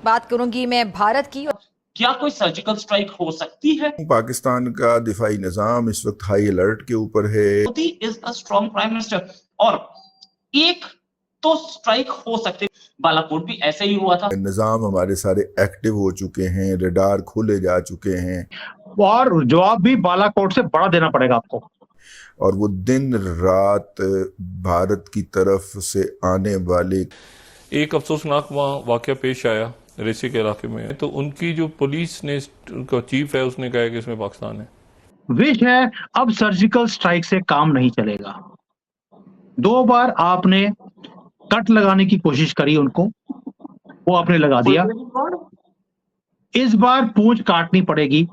बात करूंगी मैं भारत की। क्या कोई सर्जिकल स्ट्राइक हो सकती है? पाकिस्तान का दिफाई निज़ाम इस वक्त हाई अलर्ट के ऊपर है। Modi is a strong prime minister और एक तो स्ट्राइक हो सकते। बालाकोट भी ऐसे ही हुआ था। निज़ाम हमारे सारे एक्टिव हो चुके हैं, रडार खोले जा चुके हैं और जवाब भी बालाकोट से बड़ा देना पड़ेगा आपको। और वो दिन रात भारत की तरफ से आने वाले एक अफसोसनाक वहाँ वाक़या पेश आया रेसी के इलाके में, तो उनकी जो पुलिस ने उनका चीफ है उसने कहा कि इसमें पाकिस्तान है। विश है अब सर्जिकल स्ट्राइक से काम नहीं चलेगा। 2 बार आपने कट लगाने की कोशिश करी उनको, वो आपने लगा दिया। इस बार पूंछ काटनी पड़ेगी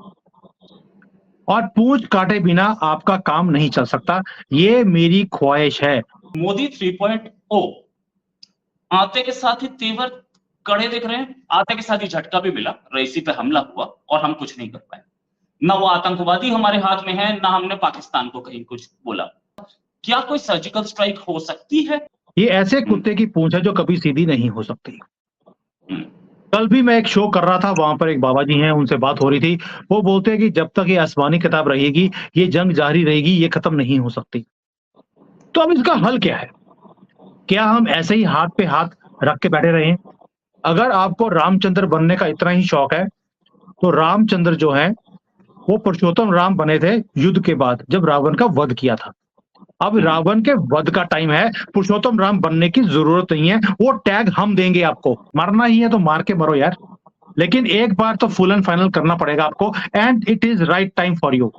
और पूंछ काटे बिना आपका काम नहीं चल सकता, ये मेरी ख्वाहिश है। मोदी 3.0 आते के साथ ही तेवर कड़े दिख रहे हैं। आते के साथ ही झटका भी मिला, रईसी पे हमला हुआ और हम कुछ नहीं कर पाए। ना वो आतंकवादी हमारे हाथ में है, ना हमने पाकिस्तान को कहीं कुछ बोला। क्या कोई सर्जिकल स्ट्राइक हो सकती है? ये ऐसे कुत्ते की पूंछ है जो कभी सीधी नहीं हो सकती। कल भी मैं एक शो कर रहा था, वहां पर एक बाबा जी हैं, उनसे बात हो रही थी। वो बोलते हैं कि जब तक ये आसमानी किताब रहेगी, ये जंग जारी रहेगी, ये खत्म नहीं हो सकती। तो अब इसका हल क्या है? क्या हम ऐसे ही हाथ पे हाथ रख के बैठे रहें? अगर आपको रामचंद्र बनने का इतना ही शौक है, तो रामचंद्र जो है वो पुरुषोत्तम राम बने थे युद्ध के बाद, जब रावण का वध किया था। अब रावण के वध का टाइम है, पुरुषोत्तम राम बनने की जरूरत नहीं है। वो टैग हम देंगे आपको। मरना ही है तो मार के मरो यार, लेकिन एक बार तो फुल एंड फाइनल करना पड़ेगा आपको, and it is right time for you.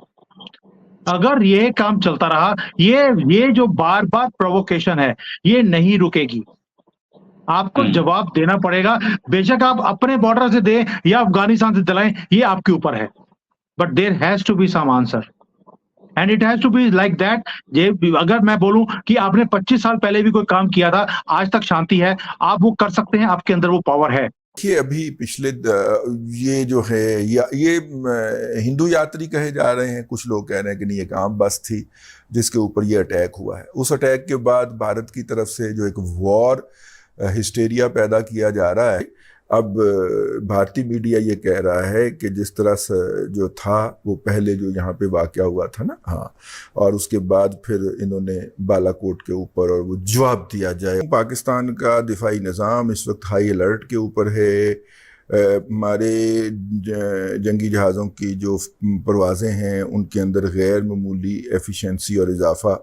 अगर ये काम चलता रहा, ये जो बार बार प्रोवोकेशन है, ये नहीं रुकेगी। आपको जवाब देना पड़ेगा, बेशक आप अपने बॉर्डर से दें या अफगानिस्तान से दिलाएं, ये आपके ऊपर है। But there has to be some answer and it has to be like that. ये अगर मैं बोलूं कि आपने 25 साल पहले भी कोई काम किया था, आज तक शांति है, आप वो कर सकते हैं, आपके अंदर वो पावर है। देखिए अभी पिछले ये जो है ये हिंदू यात्री कहे जा रहे हैं, कुछ लोग कह रहे हैं कि नहीं एक आम बस थी जिसके ऊपर ये अटैक हुआ है। उस अटैक के बाद भारत की तरफ से जो एक वॉर हिस्टेरिया पैदा किया जा रहा है। अब भारतीय मीडिया ये कह रहा है कि जिस तरह से जो था वो पहले जो यहाँ पे वाक़या हुआ था ना, हाँ, और उसके बाद फिर इन्होंने बालाकोट के ऊपर और वो जवाब दिया जाए। पाकिस्तान का दिफाई निज़ाम इस वक्त हाई अलर्ट के ऊपर है। हमारे जंगी जहाज़ों की जो परवाज़ें हैं उनके अंदर गैर मामूली एफिशिएंसी और इजाफा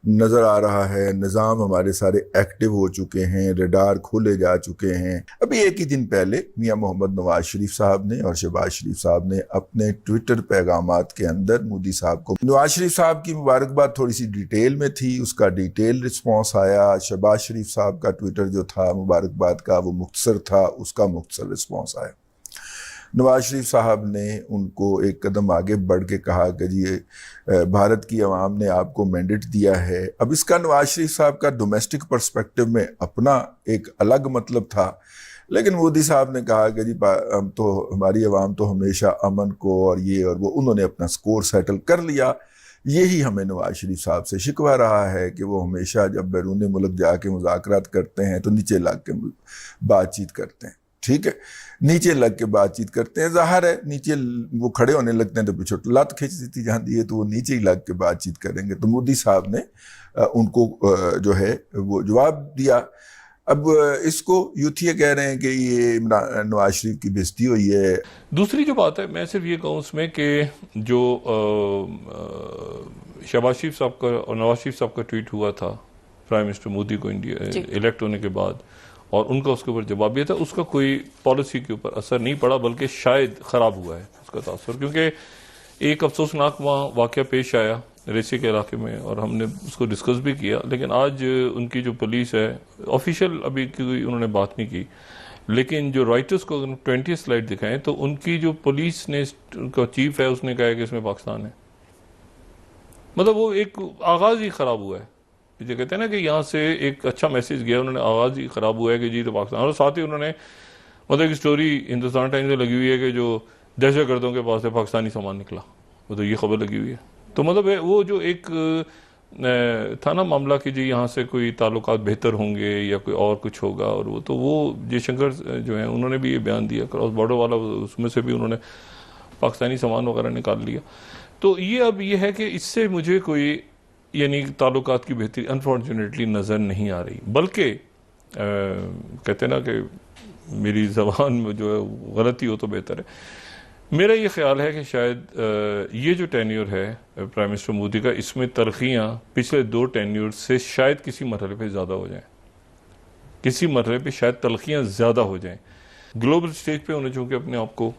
नज़र आ रहा है। निज़ाम हमारे सारे एक्टिव हो चुके हैं, रडार खोले जा चुके हैं। अभी एक ही दिन पहले मियां मोहम्मद नवाज शरीफ साहब ने और शहबाज शरीफ साहब ने अपने ट्विटर पैगामात के अंदर मोदी साहब को, नवाज शरीफ साहब की मुबारकबाद थोड़ी सी डिटेल में थी, उसका डिटेल रिस्पॉन्स आया। शहबाज शरीफ साहब का ट्विटर जो था मुबारकबाद का वो मुख्तसर था, उसका मुख्तसर रिस्पॉन्स आया। नवाज शरीफ साहब ने उनको एक कदम आगे बढ़ के कहा कि जी भारत की आवाम ने आपको मैंडेट दिया है। अब इसका नवाज शरीफ साहब का डोमेस्टिक पर्सपेक्टिव में अपना एक अलग मतलब था, लेकिन मोदी साहब ने कहा कि जी हम तो, हमारी आवाम तो हमेशा अमन को और ये और वो, उन्होंने अपना स्कोर सेटल कर लिया। यही हमें नवाज शरीफ साहब से शिकवा रहा है कि वो हमेशा जब बैरून मुल्क जाके मुज़ाकरात करते हैं तो नीचे लग के बातचीत करते हैं। ठीक है, नीचे लग के बातचीत करते हैं। ज़ाहिर है नीचे वो खड़े होने लगते हैं तो पीछे लत खींच दी जाती है, तो वो नीचे ही लग के बातचीत करेंगे। तो मोदी साहब ने उनको जो है वो जवाब दिया। अब इसको यूथिया कह रहे हैं कि ये नवाज शरीफ की बेइज्जती हुई है। दूसरी जो बात है, मैं सिर्फ ये कहूँ उसमें कि जो शहबाज शरीफ साहब का और नवाज शरीफ साहब का ट्वीट हुआ था प्राइम मिनिस्टर मोदी को इंडिया इलेक्ट होने के बाद, और उनका उसके ऊपर जवाब दिया था, उसका कोई पॉलिसी के ऊपर असर नहीं पड़ा, बल्कि शायद ख़राब हुआ है उसका तासुर। क्योंकि एक अफसोसनाक वहाँ वाक़या पेश आया रेसी के इलाके में और हमने उसको डिस्कस भी किया, लेकिन आज उनकी जो पुलिस है, ऑफिशियल अभी कोई उन्होंने बात नहीं की, लेकिन जो राइटर्स को 20 स्लाइड दिखाएं तो उनकी जो पुलिस ने, उनका चीफ है, उसने कहा कि इसमें पाकिस्तान है। मतलब वो एक आगाज़ ही ख़राब हुआ है। जो कहते हैं ना कि यहाँ से एक अच्छा मैसेज गया, उन्होंने आगाज़ ही ख़राब हुआ है कि जी तो पाकिस्तान। और साथ ही उन्होंने मतलब एक स्टोरी हिंदुस्तान टाइम्स में लगी हुई है कि जो दहशतगर्दों के पास से पाकिस्तानी सामान निकला, वो तो ये खबर लगी हुई है। तो मतलब वो जो एक था ना मामला कि जी यहाँ से कोई ताल्लुकात बेहतर होंगे या कोई और कुछ होगा, और वो जयशंकर जो है उन्होंने भी ये बयान दिया, क्रॉस बॉर्डर वाला, उसमें से भी उन्होंने पाकिस्तानी सामान वगैरह निकाल लिया। तो ये अब ये है कि इससे मुझे कोई यानी ताल्लुकात की बेहतरी अनफॉर्चुनेटली नज़र नहीं आ रही, बल्कि कहते ना कि मेरी ज़बान में जो है गलती हो तो बेहतर है। मेरा ये ख्याल है कि शायद ये जो टेन्योर है प्राइम मिनिस्टर मोदी का, इसमें तरक्कियाँ पिछले 2 टेन्योर से शायद किसी मरहले पे ज़्यादा हो जाएं, किसी मरहले पे शायद तरक्कियाँ ज़्यादा हो जाएं। ग्लोबल स्टेज पे उन्हें चूँकि अपने आप को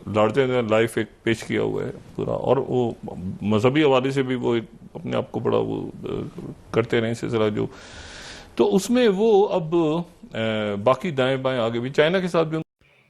लार्जर देन लाइफ एक पेश किया हुआ है पूरा, और वो मजहबी हवाले से भी वो एक अपने आप को बड़ा वो करते रहे सिलसिला जो, तो उसमें वो अब बाकी दाएं बाएं आगे भी चाइना के साथ भी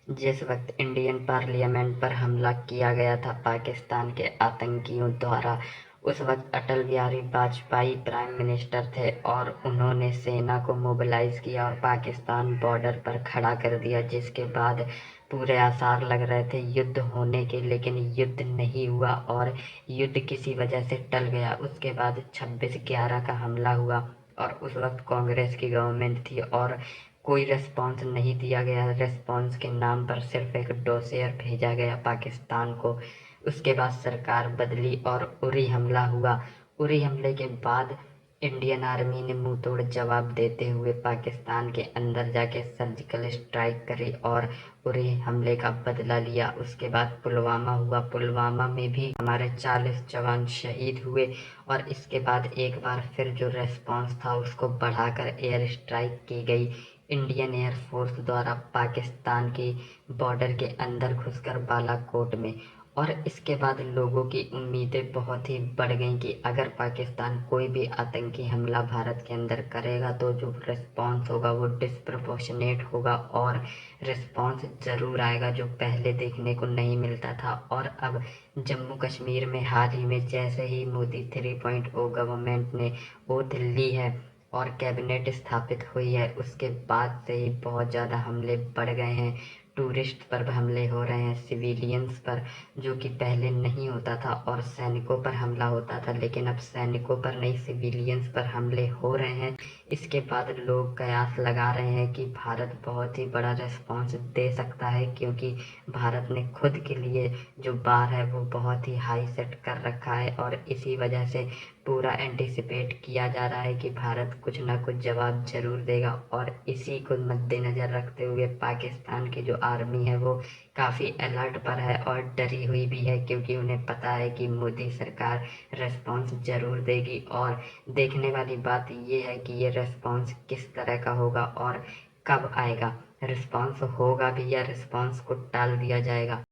जिस वक्त इंडियन पार्लियामेंट पर हमला किया गया था पाकिस्तान के आतंकियों द्वारा, उस वक्त अटल बिहारी वाजपेयी प्राइम मिनिस्टर थे और उन्होंने सेना को मोबिलाइज किया और पाकिस्तान बॉर्डर पर खड़ा कर दिया, जिसके बाद पूरे आसार लग रहे थे युद्ध होने के, लेकिन युद्ध नहीं हुआ और युद्ध किसी वजह से टल गया। उसके बाद 26/11 का हमला हुआ और उस वक्त कांग्रेस की गवर्नमेंट थी और कोई रेस्पॉन्स नहीं दिया गया। रेस्पॉन्स के नाम पर सिर्फ एक डोसियर भेजा गया पाकिस्तान को। उसके बाद सरकार बदली और उरी हमला हुआ। उरी हमले के बाद इंडियन आर्मी ने मुंह तोड़ जवाब देते हुए पाकिस्तान के अंदर जाके सर्जिकल स्ट्राइक करी और उरी हमले का बदला लिया। उसके बाद पुलवामा हुआ। पुलवामा में भी हमारे 40 जवान शहीद हुए और इसके बाद एक बार फिर जो रेस्पॉन्स था उसको बढ़ाकर एयर स्ट्राइक की गई इंडियन एयरफोर्स द्वारा पाकिस्तान की बॉर्डर के अंदर घुसकर बालाकोट में। और इसके बाद लोगों की उम्मीदें बहुत ही बढ़ गईं कि अगर पाकिस्तान कोई भी आतंकी हमला भारत के अंदर करेगा तो जो रिस्पॉन्स होगा वो डिस्प्रपोर्शनेट होगा और रिस्पॉन्स ज़रूर आएगा, जो पहले देखने को नहीं मिलता था। और अब जम्मू कश्मीर में हाल ही में जैसे ही मोदी 3.0 गवर्नमेंट ने ओथ ली है और कैबिनेट स्थापित हुई है, उसके बाद से ही बहुत ज़्यादा हमले बढ़ गए हैं। टूरिस्ट पर हमले हो रहे हैं, सिविलियंस पर, जो कि पहले नहीं होता था, और सैनिकों पर हमला होता था, लेकिन अब सैनिकों पर नहीं सिविलियंस पर हमले हो रहे हैं। इसके बाद लोग कयास लगा रहे हैं कि भारत बहुत ही बड़ा रिस्पॉन्स दे सकता है, क्योंकि भारत ने खुद के लिए जो बार है वो बहुत ही हाई सेट कर रखा है और इसी वजह से पूरा एंटिसिपेट किया जा रहा है कि भारत कुछ ना कुछ जवाब जरूर देगा। और इसी को मद्देनज़र रखते हुए पाकिस्तान की जो आर्मी है वो काफ़ी अलर्ट पर है और डरी हुई भी है, क्योंकि उन्हें पता है कि मोदी सरकार रेस्पॉन्स ज़रूर देगी। और देखने वाली बात ये है कि ये रेस्पॉन्स किस तरह का होगा और कब आएगा। रिस्पॉन्स होगा भी या रिस्पॉन्स को टाल दिया जाएगा।